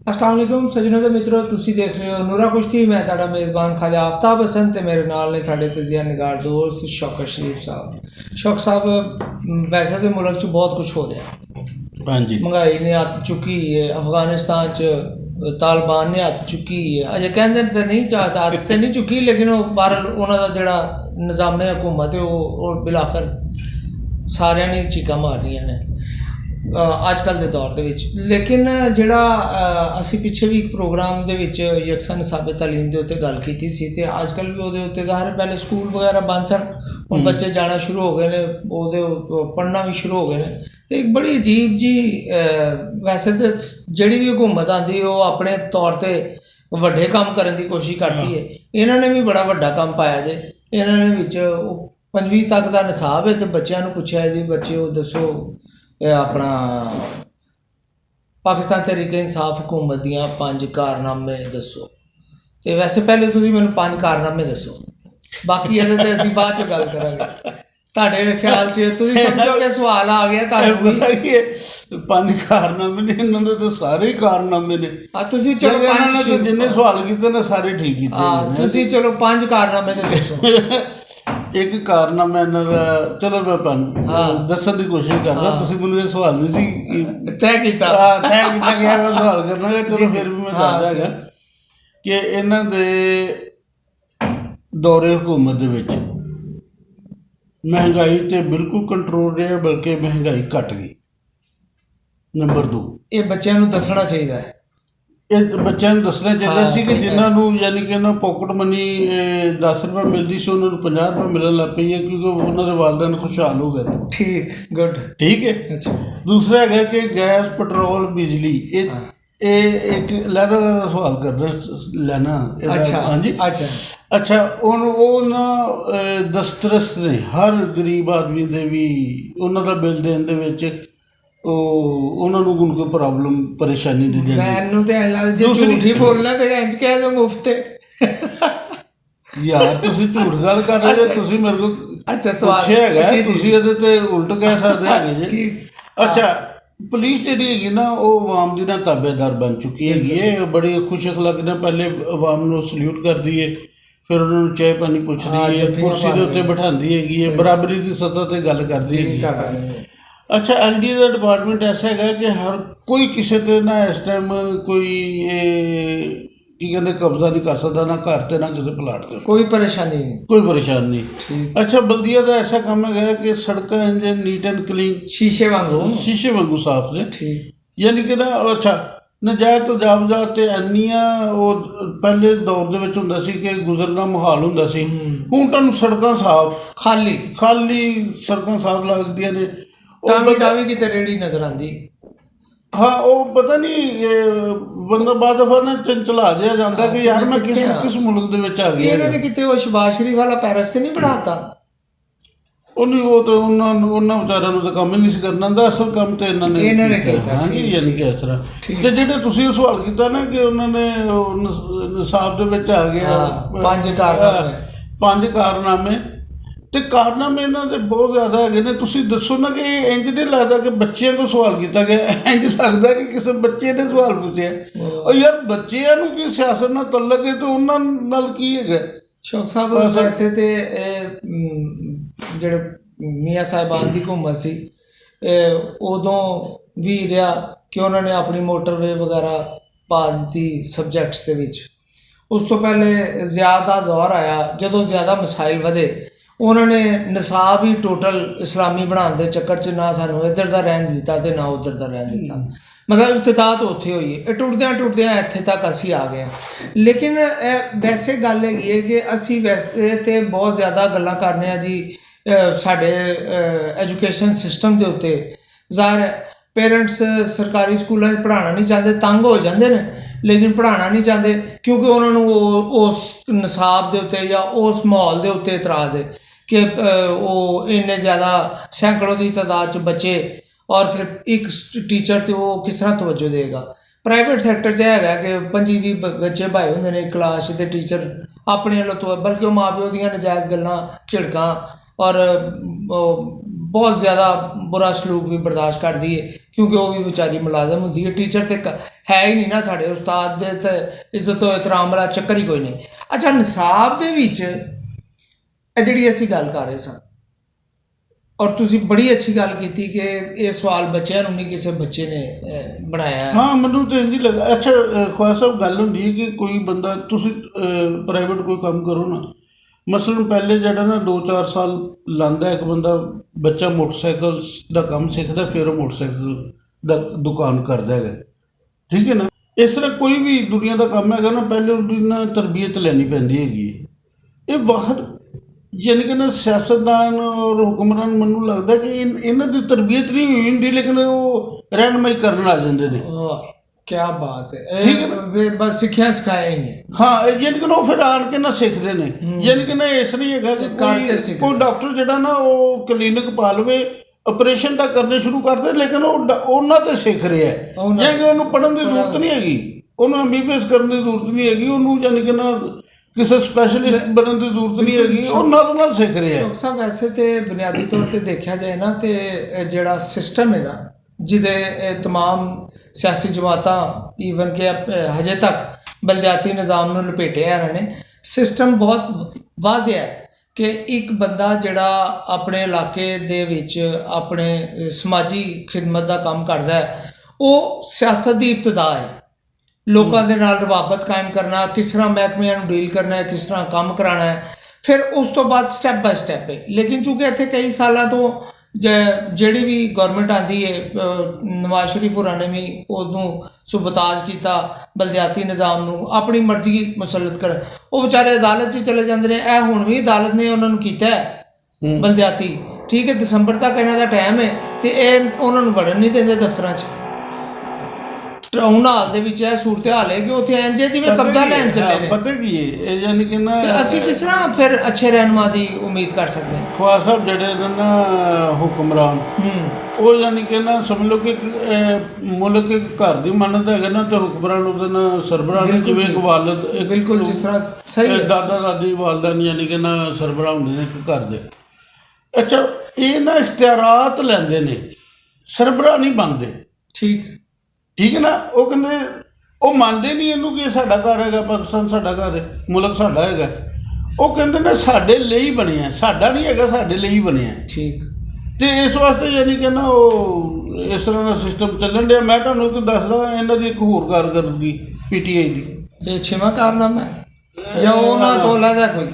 अस्सलाम वालेकुम सज्जनों ते मित्रों, तुसी देख रहे हो नूरा कुश्ती। मैं तुहाडा मेज़बान ख्वाजा आफ्ताब हसन ते मेरे नाल ने साडे तजिया निगार दोस्त शौकत शरीफ साहब। शौक साहब, वैसे तो मुल्क च बहुत कुछ हो रहा, हाँ जी, महंगाई ने हत्थ चुकी है, अफगानिस्तान च तालिबान ने हत्थ चुकी है। अजे कहते तो नहीं चाहता हत्थ तो नहीं चुकी, लेकिन वो बाहर उन्होंने जिहड़ा निज़ामे हुकूमत है वो बिलाखर सारिਆਂ ने चीकां मारनियां ने अजकल के दौर के विच। लेकिन जिहड़ा असी पिछे भी एक प्रोग्राम दे विच यकसा निसाबे तालीम के उत्ते गल कीती सी ते अजकल भी उहदे उत्ते ज़ाहिर पहले स्कूल वगैरह बंद सन, हुण बच्चे जाना शुरू हो गए ने, उहदे पढ़ना भी शुरू हो गए ने। तो एक बड़ी अजीब जी वैसे तो जिहड़ी भी हुकूमत आती वो अपने तौर पर वड्डे काम करने की कोशिश करती है। इन्होंने भी बड़ा वड्डा काम पाया जे। इन्होंने विच 5वीं तक का निसाब है तो बच्चों को पूछा जी बच्चे वो दसो अपना पाकिस्तान तहरीक इंसाफ हुकूमत दियाँ 5 कारनामे दसो। तो वैसे पहले तुसीं मैनूं 5 कारनामे दसो, बाकी ये तो असीं बाद च गल करांगे। तुहाडे ख्याल च तुसीं समझो कि सवाल आ गया तुहानूं पता की है 5 कारनामे ने, इन्होंने तो सारे ही कारनामे ने। तुसीं चलो इन्होंने तो जिन्ने सवाल कीते ने सारे ठीक कीते ने। तुसीं चलो 5 कारनामे तो दसो। एक कारनामा इन्हां दा, चलो मैं दस्सण की कोशिश करदा, तुसीं मैनूं ये सवाल नहीं सी तय कीता तय कीता कि मैं सवाल करना है। चलो फिर भी मैं दस दांगा कि इन्हां दे दौरे हुकूमत दे विच महंगाई तो बिल्कुल कंट्रोल रहा, बल्कि महंगाई घट गई। नंबर 2, ये बच्चों को दसना चाहिए है। ਇਹ ਬੱਚਿਆਂ ਨੂੰ ਦੱਸਣਾ ਚਾਹੀਦਾ ਸੀ ਕਿ ਜਿਨ੍ਹਾਂ ਨੂੰ ਯਾਨੀ ਕਿ ਉਹਨਾਂ ਪੋਕਟ ਮਨੀ 10 ਰੁਪਏ ਮਿਲਦੀ ਸੀ ਉਹਨਾਂ ਨੂੰ 50 ਰੁਪਏ ਮਿਲਣ ਲੱਗ ਪਈ ਹੈ, ਕਿਉਂਕਿ ਉਹਨਾਂ ਦੇ ਵਾਲਿदैन ਖੁਸ਼ਹਾਲ ਹੋ ਗਏ ਨੇ। ਠੀਕ ਗੁੱਡ ਠੀਕ ਹੈ। ਅੱਛਾ, ਦੂਸਰਾ ਹੈਗਾ ਕਿ ਗੈਸ, ਪੈਟਰੋਲ, ਬਿਜਲੀ, ਇਹ ਇੱਕ ਲਹਿਦਾ ਸਵਾਲ ਕਰਨਾ ਲੈਣਾ। ਅੱਛਾ ਹਾਂਜੀ ਅੱਛਾ ਉਹ ਨਾ ਦਸਤਰਸ ਨੇ ਹਰ ਗਰੀਬ ਆਦਮੀ ਦੇ ਵੀ ਉਹਨਾਂ ਦਾ ਬਿੱਲ ਦੇਣ ਦੇ ਵਿੱਚ ਉਹਨਾਂ ਨੂੰ ਕੋਈ ਪ੍ਰੋਬਲਮ ਪਰੇਸ਼ਾਨੀ ਨਹੀਂ ਦਿੰਦੀ। ਮੈਨੂੰ ਤੇ ਜੇ ਝੂਠ ਹੀ ਬੋਲਣਾ ਤੇ ਇੰਜ ਕਹਿ ਦੋ ਮੁਫਤ ਯਾਰ ਤੁਸੀਂ ਝੂਠ ਗੱਲ ਕਰ ਰਹੇ ਜੇ। ਤੁਸੀਂ ਮੇਰੇ ਕੋਲ ਅੱਛਾ ਸਵਾਲ ਪੁੱਛਿਆ ਹੈਗਾ, ਤੁਸੀਂ ਇਹਦੇ ਤੇ ਉਲਟ ਕਹਿ ਸਕਦੇ ਹੈਗੇ ਜੇ। ਅੱਛਾ, ਪੁਲਿਸ ਜਿਹੜੀ ਹੈਗੀ ਨਾ ਉਹ ਆਵਾਮ ਦੀ ਨਾ ਤਾਬੇਦਾਰ ਬਣ ਚੁੱਕੀ ਹੈਗੀ ਹੈ। ਬੜੀ ਖੁਸ਼ ਅਖਲਾਕ ਨਾਲ ਪਹਿਲੇ ਆਵਾਮ ਨੂੰ ਸਲੂਟ ਕਰਦੀ ਹੈ, ਫਿਰ ਉਹਨਾਂ ਨੂੰ ਚਾਹ ਪਾਣੀ ਪੁੱਛਦੀ ਹੈ, ਕੁਰਸੀ ਦੇ ਉੱਤੇ ਬਿਠਾਉਂਦੀ ਹੈਗੀ ਹੈ, ਬਰਾਬਰੀ ਦੀ ਸਤਹ ਤੇ ਗੱਲ ਕਰਦੀ ਹੈਗੀ। अच्छा, एनडीए का डिपार्टमेंट ऐसा है कि हर कोई किसी ते ना इस टाइम कोई की कहते कब्जा नहीं कर सकता, ना घर ते ना किसी प्लाट ते, कोई परेशानी नहीं। अच्छा, बल्दिया का ऐसा काम है कि सड़क इंजे नीट एंड क्लीन शीशे वांगू साफ ने। यानी कि ना अच्छा नजायज़ तजावज़ा ते इंनियां पहले दौर दे विच हुंदा सी कि गुजरना मुहाल हुंदा सी। हुण तुहानूं सड़कां साफ खाली सड़कां साफ लगदियां ने। टावी की रेड़ी नजर आती। हाँ, वो पता नहीं बंदा बाद दफा ना चंचला जिहा जांदा कि यार मैं किस मुल्क दे विच आ गया। इन्होंने किते वो शबाज शरीफ वाला पैरिस ते नहीं बढ़ाता। वो तो उन्होंने विचारों को तो काम ही नहीं सी करना था, असल काम तो इन्होंने किया। हाँ जी, यानी कि इस तरह तो जिहड़े तुसीं सवाल कीता ना कि उन्होंने निसाब दे विच आ गया 5 कारनामे ਤੇ कारनामे ਇਹਨਾਂ ਦੇ ਬਹੁਤ ਜ਼ਿਆਦਾ ਹੈਗੇ ਨੇ। ਤੁਸੀਂ ਦੱਸੋ ਨਾ ਕਿ ਇੰਜ ਨਹੀਂ ਲੱਗਦਾ ਕਿ ਬੱਚਿਆਂ ਕੋਲ ਸਵਾਲ ਕੀਤਾ ਗਿਆ, ਇੰਜ ਲੱਗਦਾ ਕਿ ਕਿਸੇ ਬੱਚੇ ਨੇ ਸਵਾਲ ਪੁੱਛਿਆ। ਉਹ ਯਾਰ ਬੱਚਿਆਂ ਨੂੰ ਕੀ ਸਿਆਸਤ ਨਾਲ ਤਲਕ ਹੈ ਤੇ ਉਹਨਾਂ ਨਾਲ ਕੀ ਹੈਗਾ। ਸ਼ੌਕ ਸਾਹਿਬ, ਵੈਸੇ ਤੇ ਜਿਹੜੇ ਮੀਆਂ ਸਾਹਿਬਾਨ ਦੀ ਹੁਕੂਮਤ ਸੀ ਉਦੋਂ ਵੀ ਰਿਹਾ ਕਿ ਉਹਨਾਂ ਨੇ ਆਪਣੀ ਮੋਟਰਵੇ ਵਗੈਰਾ ਪਾ ਦਿੱਤੀ ਸਬਜੈਕਟਸ ਦੇ ਵਿੱਚ। ਉਸ ਤੋਂ ਪਹਿਲੇ ਜ਼ਿਆਦਾ ਦੌਰ ਆਇਆ ਜਦੋਂ ਜ਼ਿਆਦਾ ਮਸਾਇਲ ਵਧੇ, उन्होंने निसाब ही टोटल इस्लामी बनाने के चक्कर च ना सानू इधर का रहन दिता तो ना उधर का रहन दिता। मतलब इब्तिदा तो उत्थे हुई है, टुटद्या इत्थे तक असी आ गए। लेकिन वैसे गल हैगी है कि असी वैसे तो बहुत ज़्यादा गल्लां करने जी साडे एजुकेशन सिस्टम के उत्ते। ज़ाहिर पेरेंट्स सरकारी स्कूलों पढ़ाना नहीं चाहते, तंग हो जाते हैं, लेकिन पढ़ाना नहीं चाहते क्योंकि उन्होंने उस निसाब के उत्ते या उस माहौल के उत्ते इतराज़ है कि वो इन्ने ज़्यादा सैकड़ों की तादाद च बच्चे और फिर एक टीचर तो वो किस तरह तवज्जो देगा। प्राइवेट सैक्टर च है कि 25 बच्चे भाए होंगे ने क्लास ते टीचर अपने वालों तो, बल्कि माँ प्यो दियां नजायज़ गल्लां झिड़कां और बहुत ज़्यादा बुरा सलूक भी बर्दाश्त करती है ਕਿਉਂਕਿ ਉਹ ਵੀ ਵਿਚਾਰੀ ਮੁਲਾਜ਼ਮ ਹੁੰਦੀ ਹੈ। ਟੀਚਰ ਤੇ ਹੈ ਹੀ ਨਹੀਂ ਨਾ, ਸਾਡੇ ਉਸਤਾਦ ਦੇ ਤੇ ਇੱਜ਼ਤ ਇਤਰਾਮ ਵਾਲਾ ਚੱਕਰ ਹੀ ਕੋਈ ਨਹੀਂ। ਅੱਛਾ, ਨਿਸਾਬ ਦੇ ਵਿੱਚ ਇਹ ਜਿਹੜੀ ਅਸੀਂ ਗੱਲ ਕਰ ਰਹੇ ਸਾਂ, ਔਰ ਤੁਸੀਂ ਬੜੀ ਅੱਛੀ ਗੱਲ ਕੀਤੀ ਕਿ ਇਹ ਸਵਾਲ ਬੱਚਿਆਂ ਨੂੰ ਨਹੀਂ, ਕਿਸੇ ਬੱਚੇ ਨੇ ਬਣਾਇਆ ਹੈ। ਹਾਂ, ਮੈਨੂੰ ਤਾਂ ਇੰਝ ਹੀ ਲੱਗਾ। ਅੱਛਾ ਖੁਆਰ ਸਾਹਿਬ, ਗੱਲ ਹੁੰਦੀ ਹੈ ਕਿ ਕੋਈ ਬੰਦਾ, ਤੁਸੀਂ ਪ੍ਰਾਈਵੇਟ ਕੋਈ ਕੰਮ ਕਰੋ ਨਾ, ਮਸਲਨ ਪਹਿਲੇ ਜਿਹੜਾ ਨਾ 2-4 ਸਾਲ ਲਾਉਂਦਾ ਇੱਕ ਬੰਦਾ, ਬੱਚਾ ਮੋਟਰਸਾਈਕਲ ਦਾ ਕੰਮ ਸਿੱਖਦਾ, ਫਿਰ ਉਹ ਮੋਟਰਸਾਈਕਲ ਦਾ ਦੁਕਾਨ ਕਰਦਾ ਹੈਗਾ, ਠੀਕ ਹੈ ਨਾ। ਇਸ ਤਰ੍ਹਾਂ ਕੋਈ ਵੀ ਦੁਨੀਆ ਦਾ ਕੰਮ ਹੈਗਾ ਨਾ, ਪਹਿਲੇ ਉਹਦੀ ਨਾ ਤਰਬੀਅਤ ਲੈਣੀ ਪੈਂਦੀ ਹੈਗੀ ਹੈ। ਇਹ ਬਹੁਤ ਯਾਨੀ ਕਿ ਨਾ ਸਿਆਸਤਦਾਨ ਔਰ ਹੁਕਮਰਾਨ, ਮੈਨੂੰ ਲੱਗਦਾ ਕਿ ਇਹਨਾਂ ਦੀ ਤਰਬੀਅਤ ਨਹੀਂ ਹੋਈ ਹੁੰਦੀ, ਲੇਕਿਨ ਉਹ ਰਹਿਨਮਾਈ ਕਰਨ ਆ ਜਾਂਦੇ ਨੇ। ਕਿਆ ਬਾਤ ਹੈ, ਠੀਕ ਹੈ, ਬਸ ਸਿੱਖਿਆ ਸਿਖਾਇਆ ਹੀ ਹੈ। ਹਾਂ, ਯਾਨੀ ਕਿ ਉਹ ਫਿਰ ਆਣ ਕੇ ਨਾ ਸਿੱਖਦੇ ਨੇ। ਯਾਨੀ ਕਿ ਨਾ ਇਸ ਨਹੀਂ ਹੈਗਾ ਕਿ ਕੋਈ ਡਾਕਟਰ ਜਿਹੜਾ ਨਾ ਉਹ ਕਲੀਨਿਕ ਪਾ ਲਵੇ, ਆਪਰੇਸ਼ਨ ਤਾਂ ਕਰਨੇ ਸ਼ੁਰੂ ਕਰਦੇ, ਲੇਕਿਨ ਉਹ ਉਹਨਾਂ ਤੇ ਸਿੱਖ ਰਿਹਾ ਹੈ। ਯਾਨੀ ਕਿ ਉਹਨੂੰ ਪੜ੍ਹਨ ਦੀ ਜ਼ਰੂਰਤ ਨਹੀਂ ਹੈਗੀ, ਉਹਨੂੰ MBBS ਕਰਨ ਦੀ ਜ਼ਰੂਰਤ ਨਹੀਂ ਹੈਗੀ, ਉਹਨੂੰ ਯਾਨੀ ਕਿ ਨਾ ਕਿਸੇ ਸਪੈਸ਼ਲਿਸਟ ਬਣਨ ਦੀ ਜ਼ਰੂਰਤ ਨਹੀਂ ਹੈਗੀ, ਉਹ ਨਾਲ ਸਿੱਖ ਰਿਹਾ ਹੈ। ਸਾਹਿਬ, ਵੈਸੇ ਤੇ ਬੁਨਿਆਦੀ ਤੌਰ ਤੇ ਦੇਖਿਆ ਜਾਏ ਨਾ, ਤੇ ਜਿਹੜਾ ਸਿਸਟਮ ਹੈ ਨਾ, ਜਿਹਦੇ ਤਮਾਮ ਸਿਆਸੀ ਜਮਾਤਾਂ ਈਵਨ ਕਿ ਹਜੇ ਤੱਕ ਬਲਦਿਆਤੀ ਨਿਜ਼ਾਮ ਨੂੰ ਲਪੇਟਿਆ ਇਹਨਾਂ ਨੇ, ਸਿਸਟਮ ਬਹੁਤ ਵਾਜ਼ਿਹ ਹੈ ਕਿ ਇੱਕ ਬੰਦਾ ਜਿਹੜਾ ਆਪਣੇ ਇਲਾਕੇ ਦੇ ਵਿੱਚ ਆਪਣੇ ਸਮਾਜੀ ਖਿਦਮਤ ਦਾ ਕੰਮ ਕਰਦਾ ਹੈ, ਉਹ ਸਿਆਸਤ ਦੀ ਇਬਤਦਾ ਹੈ। ਲੋਕਾਂ ਦੇ ਨਾਲ ਰਵਾਬਤ ਕਾਇਮ ਕਰਨਾ, ਕਿਸ ਤਰ੍ਹਾਂ ਮਹਿਕਮਿਆਂ ਨੂੰ ਡੀਲ ਕਰਨਾ ਹੈ, ਕਿਸ ਤਰ੍ਹਾਂ ਕੰਮ ਕਰਾਉਣਾ ਹੈ, ਫਿਰ ਉਸ ਤੋਂ ਬਾਅਦ ਸਟੈਪ ਬਾਏ ਸਟੈਪ ਹੈ। ਲੇਕਿਨ ਚੂੰਕਿ ਇੱਥੇ ਕਈ ਸਾਲਾਂ ਤੋਂ ਜਿਹੜੀ ਵੀ ਗੌਰਮੈਂਟ ਆਉਂਦੀ ਹੈ, ਨਵਾਜ਼ ਸ਼ਰੀਫ ਹੋਰਾਂ ਨੇ ਵੀ ਉਹਨੂੰ ਸੁਬਤਾਜ ਕੀਤਾ, ਬਲਦਿਆਤੀ ਨਿਜ਼ਾਮ ਨੂੰ ਆਪਣੀ ਮਰਜ਼ੀ ਮੁਸੱਲਤ ਕਰ, ਉਹ ਵਿਚਾਰੇ ਅਦਾਲਤ 'ਚ ਚਲੇ ਜਾਂਦੇ ਨੇ। ਇਹ ਹੁਣ ਵੀ ਅਦਾਲਤ ਨੇ ਉਹਨਾਂ ਨੂੰ ਕੀਤਾ ਹੈ ਬਲਦਿਆਤੀ, ਠੀਕ ਹੈ, ਦਸੰਬਰ ਤੱਕ ਇਹਨਾਂ ਦਾ ਟਾਈਮ ਹੈ, ਅਤੇ ਇਹ ਉਹਨਾਂ ਨੂੰ ਵੜਨ ਨਹੀਂ ਦਿੰਦੇ ਦਫ਼ਤਰਾਂ 'ਚ। ਟਾਊਨ ਹਾਲ ਦੇ ਵਿੱਚ ਇਹ ਸੂਰਤ ਹਾਲ ਹੈ ਕਿ ਉੱਥੇ ਇੰਝ ਜਿਵੇਂ ਕਬਜ਼ਾ ਲੈਣ ਚੱਲੇ ਨੇ। ਪਤਾ ਕੀ ਹੈ, ਇਹ ਯਾਨੀ ਕਿ ਨਾ ਅਸੀਂ ਕਿਸ ਤਰ੍ਹਾਂ ਫਿਰ ਅੱਛੇ ਰਹਿਨੁਮਾ ਦੀ ਉਮੀਦ ਕਰ ਸਕਦੇ ਹਾਂ। ਖੁਆਰ ਸਾਹਿਬ ਜਿਹੜੇ ਨੇ ਨਾ ਹੁਕਮਰਾਨ, ਉਹ ਯਾਨੀ ਕਿ ਨਾ ਸਮਝ ਲਓ ਕਿ ਮੁਲਕ ਇੱਕ ਘਰ ਦੀ ਮੰਨਤ ਹੈਗਾ ਨਾ, ਤੇ ਹੁਕਮਰਾਨ ਉਹਦੇ ਨਾਲ ਸਰਬਰਾਹ ਨੇ, ਜਿਵੇਂ ਇੱਕ ਵਾਲਦ, ਬਿਲਕੁਲ ਜਿਸ ਤਰ੍ਹਾਂ ਸਹੀ ਦਾਦਾ ਦਾਦੀ ਵਾਲਦਾਨ ਯਾਨੀ ਕਿ ਨਾ ਸਰਬਰਾਹ ਹੁੰਦੇ ਨੇ ਇੱਕ ਘਰ ਦੇ। ਅੱਛਾ, ਇਹ ਨਾ ਇਖਤਿਆਰਾਤ ਲੈਂਦੇ ਨੇ, ਸਰਬਰਾਹ ਨਹੀਂ ਬਣਦੇ। ਠੀਕ ਹੈ ਨਾ। ਉਹ ਕਹਿੰਦੇ, ਉਹ ਮੰਨਦੇ ਨਹੀਂ ਇਹਨੂੰ ਕਿ ਸਾਡਾ ਘਰ ਹੈਗਾ, ਪਾਕਿਸਤਾਨ ਸਾਡਾ ਘਰ ਹੈ, ਮੁਲਕ ਸਾਡਾ ਹੈਗਾ। ਉਹ ਕਹਿੰਦੇ ਨੇ ਸਾਡੇ ਲਈ ਬਣਿਆ, ਸਾਡਾ ਨਹੀਂ ਹੈਗਾ, ਸਾਡੇ ਲਈ ਬਣਿਆ। ਠੀਕ। ਤੇ ਇਸ ਵਾਸਤੇ ਯਾਨੀ ਕਿ ਨਾ ਉਹ ਇਸ ਤਰ੍ਹਾਂ ਦਾ ਸਿਸਟਮ ਚੱਲਣ ਡਿਆ। ਮੈਂ ਤੁਹਾਨੂੰ ਇੱਕ ਦੱਸਦਾ, ਇਹਨਾਂ ਦੀ ਇੱਕ ਹੋਰ ਕਾਰਗਰਦਗੀ PTI ਦੀ। ਇਹ 6ਵਾਂ ਕਾਰਨਾਮਾ ਹੈ ਜਾਂ ਉਹਨਾਂ ਤੋਂ ਅਲੱਗ ਹੈ ਕੋਈ?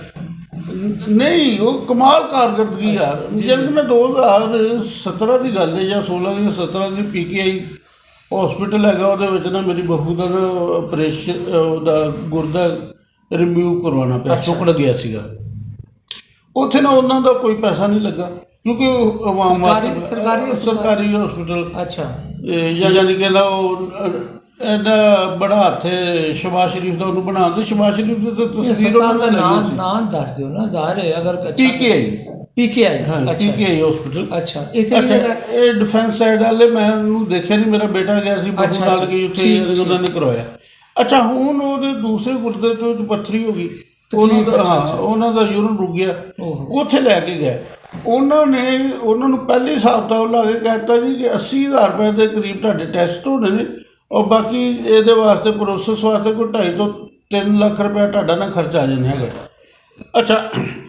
ਨਹੀਂ, ਉਹ ਕਮਾਲ ਕਾਰਗਰਦਗੀ ਯਾਰ। ਜਿਵੇਂ ਮੈਂ 2017 ਦੀ ਗੱਲ ਹੈ ਜਾਂ 16 ਦੀ 17 ਦੀ PTI ਹੌਸਪੀਟਲ ਹੈਗਾ, ਉਹਦੇ ਵਿੱਚ ਨਾ ਮੇਰੀ ਬਹੂ ਦਾ ਨਾ ਆਪਰੇਸ਼ਨ, ਉਹਦਾ ਗੁਰਦਾ ਰਿਮੂਵ ਕਰਵਾਉਣਾ ਪਿਆ, ਟੁਕੜ ਗਿਆ ਸੀਗਾ। ਉੱਥੇ ਨਾ ਉਹਨਾਂ ਦਾ ਕੋਈ ਪੈਸਾ ਨਹੀਂ ਲੱਗਾ, ਕਿਉਂਕਿ ਸਰਕਾਰੀ ਹੌਸਪੀਟਲ। ਅੱਛਾ। ਯਾਨੀ ਕਿ ਨਾ ਉਹ ਇਹਦਾ ਬੜਾ ਹੱਥ ਹੈ ਸ਼ਬਾਜ਼ ਸ਼ਰੀਫ ਦਾ, ਉਹਨੂੰ ਬਣਾ, ਤੇ ਸ਼ਬਾਜ਼ ਸ਼ਰੀਫ ਦੀ ਤਸਵੀਰ ਉਹਨਾਂ ਦਾ ਨਾਂ ਦੱਸ ਦਿਓ ਨਾ, ਜ਼ਾਹਿਰ ਹੈ ਅਗਰ PKI ਹਸਪੀਟਲ। ਅੱਛਾ, ਇਹ ਡਿਫੈਂਸ ਸਾਈਡ ਵਾਲੇ, ਮੈਂ ਉਹਨੂੰ ਦੇਖਿਆ ਨਹੀਂ, ਮੇਰਾ ਬੇਟਾ ਗਿਆ ਸੀ ਬਹੂ ਨਾਲ ਗਈ ਉੱਥੇ, ਉਹਨਾਂ ਨੇ ਕਰਵਾਇਆ। ਅੱਛਾ, ਹੁਣ ਉਹਦੇ ਦੂਸਰੇ ਗੁਰਦੇ ਤੋਂ ਪੱਥਰੀ ਹੋ ਗਈ, ਉਹਨਾਂ ਦਾ ਯੂਰਨ ਰੁਕ ਗਿਆ, ਉੱਥੇ ਲੈ ਕੇ ਗਏ। ਉਹਨਾਂ ਨੇ ਉਹਨਾਂ ਨੂੰ ਪਹਿਲੇ ਹਿਸਾਬ ਕਿਤਾਬ ਲਾ ਕੇ ਕਹਿਤਾ ਜੀ ਕਿ 80,000 ਰੁਪਏ ਦੇ ਕਰੀਬ ਤੁਹਾਡੇ ਟੈਸਟ ਹੋਣੇ ਨੇ, ਔਰ ਬਾਕੀ ਇਹਦੇ ਵਾਸਤੇ ਪ੍ਰੋਸੈਸ ਵਾਸਤੇ ਕੋਈ 2.5 ਤੋਂ 3 ਲੱਖ ਰੁਪਏ ਤੁਹਾਡਾ ਨਾ ਖਰਚਾ ਆ ਜਾਣਾ ਹੈਗਾ। ਅੱਛਾ,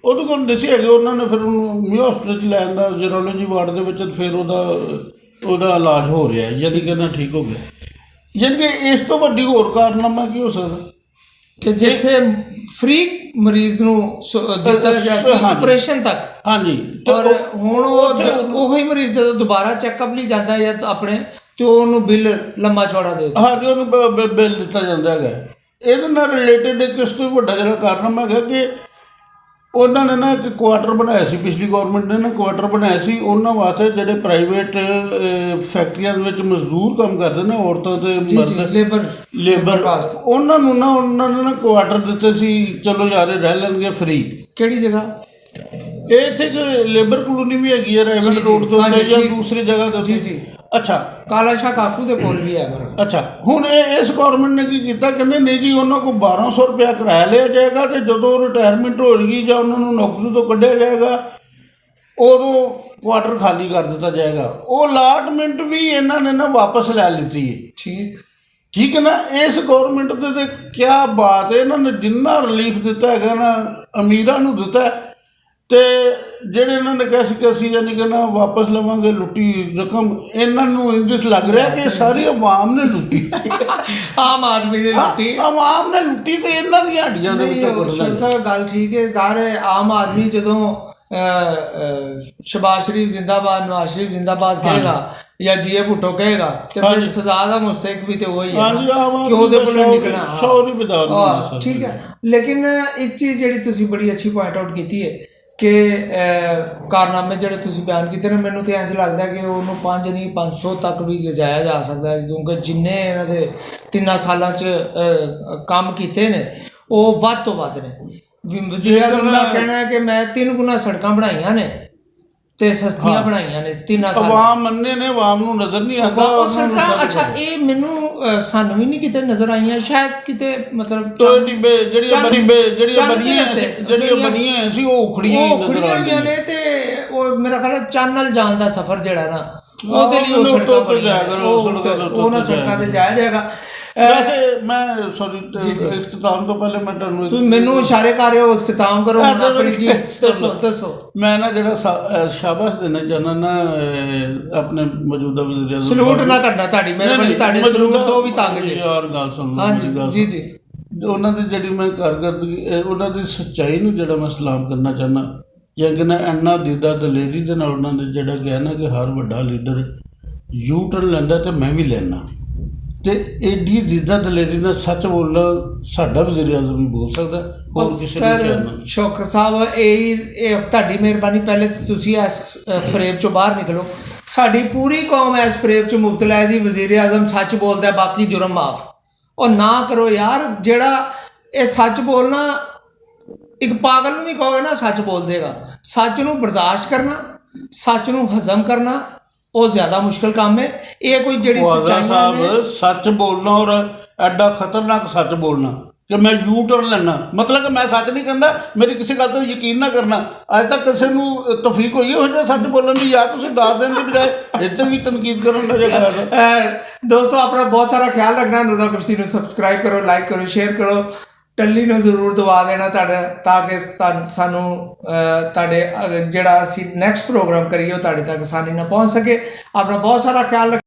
ਉਹਦੇ ਕੋਲ ਨਹੀਂ ਸੀ ਹੈਗੇ, ਉਹਨਾਂ ਨੇ ਫਿਰ ਉਹਨੂੰ ਮਿਊ ਹਸਪੀਟਲ 'ਚ ਲੈਣ ਦਾ, ਜੀਰੋਲੋਜੀ ਵਾਰਡ ਦੇ ਵਿੱਚ, ਫਿਰ ਉਹਦਾ ਇਲਾਜ ਹੋ ਰਿਹਾ, ਯਾਨੀ ਕਿ ਨਾ ਠੀਕ ਹੋ ਗਿਆ। ਯਾਨੀ ਕਿ ਇਸ ਤੋਂ ਵੱਡੀ ਹੋਰ ਕਾਰਨਾਮਾ ਕੀ ਹੋ ਸਕਦਾ ਕਿ ਜਿੱਥੇ ਫ੍ਰੀ ਮਰੀਜ਼ ਨੂੰ ਦਿੱਤਾ ਗਿਆ ਸੀ ਆਪਰੇਸ਼ਨ ਤੱਕ। ਹਾਂਜੀ। ਔਰ ਹੁਣ ਉਹੀ ਮਰੀਜ਼ ਜਦੋਂ ਦੁਬਾਰਾ ਚੈੱਕਅਪ ਲਈ ਜਾਂਦਾ ਹੈ ਜਾਂ ਆਪਣੇ, ਤੇ ਉਹਨੂੰ ਬਿੱਲ ਲੰਮਾ ਚੌੜਾ ਦੇ ਦਿੰਦਾ। ਹਾਂਜੀ, ਉਹਨੂੰ ਬਿੱਲ ਦਿੱਤਾ ਜਾਂਦਾ ਹੈਗਾ। ਇਹਦੇ ਨਾਲ ਰਿਲੇਟਿਡ ਇੱਕ ਇਸ ਤੋਂ ਵੱਡਾ ਜਿਹੜਾ ਕਾਰਨਾਮਾ ਹੈਗਾ ਕਿ ਉਹਨਾਂ ਨੇ ਨਾ ਇੱਕ ਕੁਆਟਰ ਬਣਾਇਆ ਸੀ, ਪਿਛਲੀ ਗੌਰਮੈਂਟ ਨੇ ਨਾ ਕੁਆਟਰ ਬਣਾਇਆ ਸੀ ਉਹਨਾਂ ਵਾਸਤੇ, ਜਿਹੜੇ ਪ੍ਰਾਈਵੇਟ ਫੈਕਟਰੀਆਂ ਦੇ ਵਿੱਚ ਮਜ਼ਦੂਰ ਕੰਮ ਕਰਦੇ ਨੇ, ਔਰਤਾਂ ਤੇ ਲੇਬਰ ਵਾਸਤੇ। ਉਹਨਾਂ ਨੇ ਨਾ ਕੁਆਟਰ ਦਿੱਤੇ ਸੀ, ਚਲੋ ਯਾਰ ਰਹਿ ਲੈਣਗੇ ਫ੍ਰੀ। ਕਿਹੜੀ ਜਗ੍ਹਾ? ਇਹ ਇੱਥੇ ਇੱਕ ਲੇਬਰ ਕਲੋਨੀ ਵੀ ਹੈਗੀ ਹੈ, ਰਾਈਵਲ ਰੋਡ ਦੇ ਉੱਤੇ ਜਾਂ ਦੂਸਰੀ ਜਗ੍ਹਾ ਦੇ ਉੱਤੇ। ਅੱਛਾ, ਕਾਲਾ ਸ਼ਾਹ ਕਾਕੂ ਦੇ ਕੋਲ ਵੀ ਹੈ। ਅੱਛਾ, ਹੁਣ ਇਸ ਗੌਰਮੈਂਟ ਨੇ ਕੀ ਕੀਤਾ, ਕਹਿੰਦੇ ਨਹੀਂ ਜੀ, ਉਹਨਾਂ ਕੋਲ 1200 ਰੁਪਇਆ ਕਿਰਾਇਆ ਲਿਆ ਜਾਏਗਾ, ਤੇ ਜਦੋਂ ਰਿਟਾਇਰਮੈਂਟ ਹੋ ਜਾਏਗੀ ਜਾਂ ਉਹਨਾਂ ਨੂੰ ਨੌਕਰੀ ਤੋਂ ਕੱਢਿਆ ਜਾਏਗਾ, ਉਦੋਂ ਕੁਆਟਰ ਖਾਲੀ ਕਰ ਦਿੱਤਾ ਜਾਏਗਾ। ਉਹ ਅਲਾਟਮੈਂਟ ਵੀ ਇਹਨਾਂ ਨੇ ਨਾ ਵਾਪਸ ਲੈ ਲਿੱਤੀ ਹੈ। ਠੀਕ ਹੈ ਨਾ। ਇਸ ਗੌਰਮੈਂਟ ਦੇ ਤੇ ਕਿਆ ਬਾਤ ਹੈ, ਇਹਨਾਂ ਨੇ ਜਿੰਨਾ ਰਿਲੀਫ ਦਿੱਤਾ ਹੈਗਾ ਨਾ ਅਮੀਰਾਂ ਨੂੰ ਦਿੱਤਾ ਹੈ, ਤੇ ਜਿਹੜੇ ਇਹਨਾਂ ਨੇ ਕਿਹਾ ਸੀ ਕਿ ਅਸੀਂ ਯਾਨੀ ਕਿ ਨਾ ਵਾਪਸ ਲਵਾਂਗੇ ਲੁੱਟੀ ਰਕਮ, ਇਹਨਾਂ ਨੂੰ ਇੰਜ ਲੱਗ ਰਿਹਾ ਕਿ ਸਾਰੀ ਆਵਾਮ ਨੇ ਲੁੱਟੀ, ਆਮ ਆਦਮੀ ਨੇ ਲੁੱਟੀ, ਆਵਾਮ ਨੇ ਲੁੱਟੀ ਤੇ ਇਹਨਾਂ ਦੀਆਂ ਹੱਡੀਆਂ ਦੇ ਵਿੱਚੋਂ ਸਰ ਗੱਲ ਠੀਕ ਹੈ। ਸਾਰੇ ਆਮ ਆਦਮੀ ਜਦੋਂ ਸ਼ਬਾਜ਼ ਸ਼ਰੀਫ ਜ਼ਿੰਦਾਬਾਦ, ਨਵਾਜ਼ ਸ਼ਰੀਫ ਜ਼ਿੰਦਾਬਾਦ ਕਹੇਗਾ ਜਾਂ ਜੀਏ ਭੁੱਟੋ ਕਹੇਗਾ ਤੇ ਫਿਰ ਸਜ਼ਾ ਦਾ ਮੁਸਤਹਿਕ ਵੀ ਤੇ ਉਹੀ ਹੈ ਕਿ ਉਹਦੇ ਕੋਲੋਂ ਨਿਕਲਣਾ। ਸੌਰੀ ਵਿਧਾਨ। ਠੀਕ ਹੈ। ਲੇਕਿਨ ਇੱਕ ਚੀਜ਼ ਜਿਹੜੀ ਤੁਸੀਂ ਬੜੀ ਅੱਛੀ ਪੁਆਇੰਟ ਆਊਟ ਕੀਤੀ ਹੈ ਕਿ ਕਾਰਨਾਮੇ ਜਿਹੜੇ ਤੁਸੀਂ ਬਿਆਨ ਕੀਤੇ ਨੇ, ਮੈਨੂੰ ਤਾਂ ਇੰਝ ਲੱਗਦਾ ਕਿ ਉਹਨੂੰ 5 ਨਹੀਂ 500 ਤੱਕ ਵੀ ਲਿਜਾਇਆ ਜਾ ਸਕਦਾ ਹੈ, ਕਿਉਂਕਿ ਜਿੰਨੇ ਇਹਨਾਂ ਦੇ 3 ਸਾਲਾਂ 'ਚ ਕੰਮ ਕੀਤੇ ਨੇ ਉਹ ਵੱਧ ਤੋਂ ਵੱਧ ਨੇ। ਵਜ਼ੀਰ ਆਜ਼ਮ ਦਾ ਕਹਿਣਾ ਹੈ ਕਿ ਮੈਂ 3 ਗੁਣਾ ਸੜਕਾਂ ਬਣਾਈਆਂ ਨੇ ਤੇ ਸਸਤੀਆਂ ਬਣਾਈਆਂ ਨੇ 3 ਸਾਲ। ਆਵਾਮ ਮੰਨੇ ਨੇ, ਆਵਾਮ ਨੂੰ ਨਜ਼ਰ ਨਹੀਂ ਆਉਂਦਾ ਉਹ ਸੜਕਾਂ। ਅੱਛਾ, ਇਹ ਮੈਨੂੰ ਸਾਨੂੰ ਵੀ ਨਹੀਂ ਕਿਤੇ ਨਜ਼ਰ ਆਈਆਂ, ਸ਼ਾਇਦ ਕਿਤੇ ਮਤਲਬ ਜਿਹੜੀਆਂ ਬਣੀਆਂ ਸੀ ਉਹ ਉਖੜੀਆਂ ਨਜ਼ਰ ਆਈਆਂ ਨੇ। ਤੇ ਉਹ ਮੇਰਾ ਖਿਆਲ ਚੰਨ ਨਾਲ ਜਾਣ ਦਾ ਸਫ਼ਰ ਜਿਹੜਾ ਨਾ ਉਹਦੇ ਲਈ ਉਹ ਸੜਕਾਂ ਬਣੀਆਂ, ਉਹਨਾਂ ਸੜਕਾਂ ਤੇ ਜਾਇਆ ਜਾਏਗਾ। ਵੈਸੇ ਮੈਂ ਸੌਰੀ ਇਖਤਤਾਮ ਤੋਂ ਪਹਿਲੇ ਮੈਂ ਤੁਹਾਨੂੰ ਮੈਨੂੰ ਇਸ਼ਾਰੇ ਕਰ ਰਹੇ ਹੋ, ਇਖਤਤਾਮ ਕਰੋ ਜੀ। ਦੱਸੋ। ਮੈਂ ਨਾ ਜਿਹੜਾ ਸ਼ਾਬਾਸ਼ ਦੇਣਾ ਚਾਹੁੰਦਾ ਨਾ ਆਪਣੇ ਮੌਜੂਦਾ ਵਜ਼ੀਰ ਆਜ਼ਮ, ਸਲੂਟ ਨਾ ਕਰਨਾ, ਤੁਹਾਡੀ ਮਿਹਰਬਾਨੀ, ਤੁਹਾਡੇ ਸਲੂਟ ਤੋਂ ਵੀ ਤੰਗ ਜੀ ਯਾਰ। ਗੱਲ ਸੁਣ ਲਓ ਜੀ ਜੀ। ਉਹਨਾਂ ਦੀ ਜਿਹੜੀ ਮੈਂ ਕਾਰਗਰਦਗੀ, ਉਹਨਾਂ ਦੀ ਸੱਚਾਈ ਨੂੰ ਜਿਹੜਾ ਮੈਂ ਸਲਾਮ ਕਰਨਾ ਚਾਹੁੰਦਾ, ਜਾਂ ਕਿ ਨਾ ਇੰਨਾ ਦੀਦਾ ਦਲੇਰੀ ਦੇ ਨਾਲ ਉਹਨਾਂ ਨੇ ਜਿਹੜਾ ਕਿਹਾ ਨਾ ਕਿ ਹਰ ਵੱਡਾ ਲੀਡਰ ਯੂ ਟਰਨ ਲੈਂਦਾ ਤੇ ਮੈਂ ਵੀ ਲੈਣਾ, ਤੇ ਏਡੀ ਦੀਦਾ ਦਲੇਰੀ ਨਾਲ ਸੱਚ ਬੋਲਣਾ ਸਾਡਾ ਵਜ਼ੀਰ ਆਜ਼ਮ ਵੀ ਬੋਲ ਸਕਦਾ, ਹੋਰ ਕਿਸੇ ਨੂੰ। ਸ਼ੌਕਤ ਸਾਹਿਬ, ਇਹ ਤੁਹਾਡੀ ਮਿਹਰਬਾਨੀ। ਪਹਿਲੇ ਤੁਸੀਂ ਇਸ ਫਰੇਮ ਚੋਂ ਬਾਹਰ ਨਿਕਲੋ। ਸਾਡੀ ਪੂਰੀ ਕੌਮ ਇਸ ਫਰੇਮ 'ਚ ਮੁਬਤਲਾ ਹੈ ਜੀ, ਵਜ਼ੀਰ ਆਜ਼ਮ ਸੱਚ ਬੋਲਦਾ, ਬਾਕੀ ਜੁਰਮ ਮਾਫ। ਉਹ ਨਾ ਕਰੋ ਯਾਰ। ਜਿਹੜਾ ਇਹ ਸੱਚ ਬੋਲਣਾ, ਇੱਕ ਪਾਗਲ ਨੂੰ ਵੀ ਕਹੋਗੇ ਨਾ ਸੱਚ ਬੋਲ ਦੇਗਾ। ਸੱਚ ਨੂੰ ਬਰਦਾਸ਼ਤ ਕਰਨਾ, ਸੱਚ ਨੂੰ ਹਜ਼ਮ ਕਰਨਾ ਉਹ ਜ਼ਿਆਦਾ ਮੁਸ਼ਕਿਲ ਕੰਮ ਹੈ। ਇਹ ਕੋਈ ਜਿਹੜੀ ਸੱਚਾਈ ਸਾਹਿਬ ਸੱਚ ਬੋਲਣਾ ਔਰ ਐਡਾ ਖਤਰਨਾਕ ਸੱਚ ਬੋਲਣਾ ਕਿ ਮੈਂ ਯੂ ਟਰਨ ਲੈਣਾ, ਮਤਲਬ ਕਿ ਮੈਂ ਸੱਚ ਨਹੀਂ ਕਹਿੰਦਾ, ਮੇਰੀ ਕਿਸੇ ਗੱਲ ਤੋਂ ਯਕੀਨ ਨਾ ਕਰਨਾ। ਅੱਜ ਤੱਕ ਕਿਸੇ ਨੂੰ ਤੌਫੀਕ ਹੋਈ ਇਹੋ ਜਿਹਾ ਸੱਚ ਬੋਲਣ ਦੀ? ਯਾਰ ਤੁਸੀਂ ਦਾਦ ਦੇਣ ਦੀ ਬਜਾਏ ਇੱਥੇ ਵੀ ਤਨਕੀਦ ਕਰਨ ਦਾ ਜਗ੍ਹਾ ਹੈ। ਦੋਸਤੋ, ਆਪਣਾ ਬਹੁਤ ਸਾਰਾ ਖਿਆਲ ਰੱਖਣਾ। ਨੂਰਾ ਕੁਸ਼ਤੀ ਨੂੰ ਸਬਸਕ੍ਰਾਈਬ ਕਰੋ, ਲਾਈਕ ਕਰੋ, ਸ਼ੇਅਰ ਕਰੋ, ਟੱਲੀ ਨੂੰ ਜ਼ਰੂਰ ਦਬਾ ਦੇਣਾ ਤੁਹਾਡਾ, ਤਾਂ ਕਿ ਸਾਨੂੰ ਤੁਹਾਡੇ ਜਿਹੜਾ ਅਸੀਂ ਨੈਕਸਟ ਪ੍ਰੋਗਰਾਮ ਕਰੀਏ ਉਹ ਤੁਹਾਡੇ ਤੱਕ ਆਸਾਨੀ ਨਾਲ ਪਹੁੰਚ ਸਕੇ। ਆਪਣਾ ਬਹੁਤ ਸਾਰਾ ਖਿਆਲ ਰੱਖ।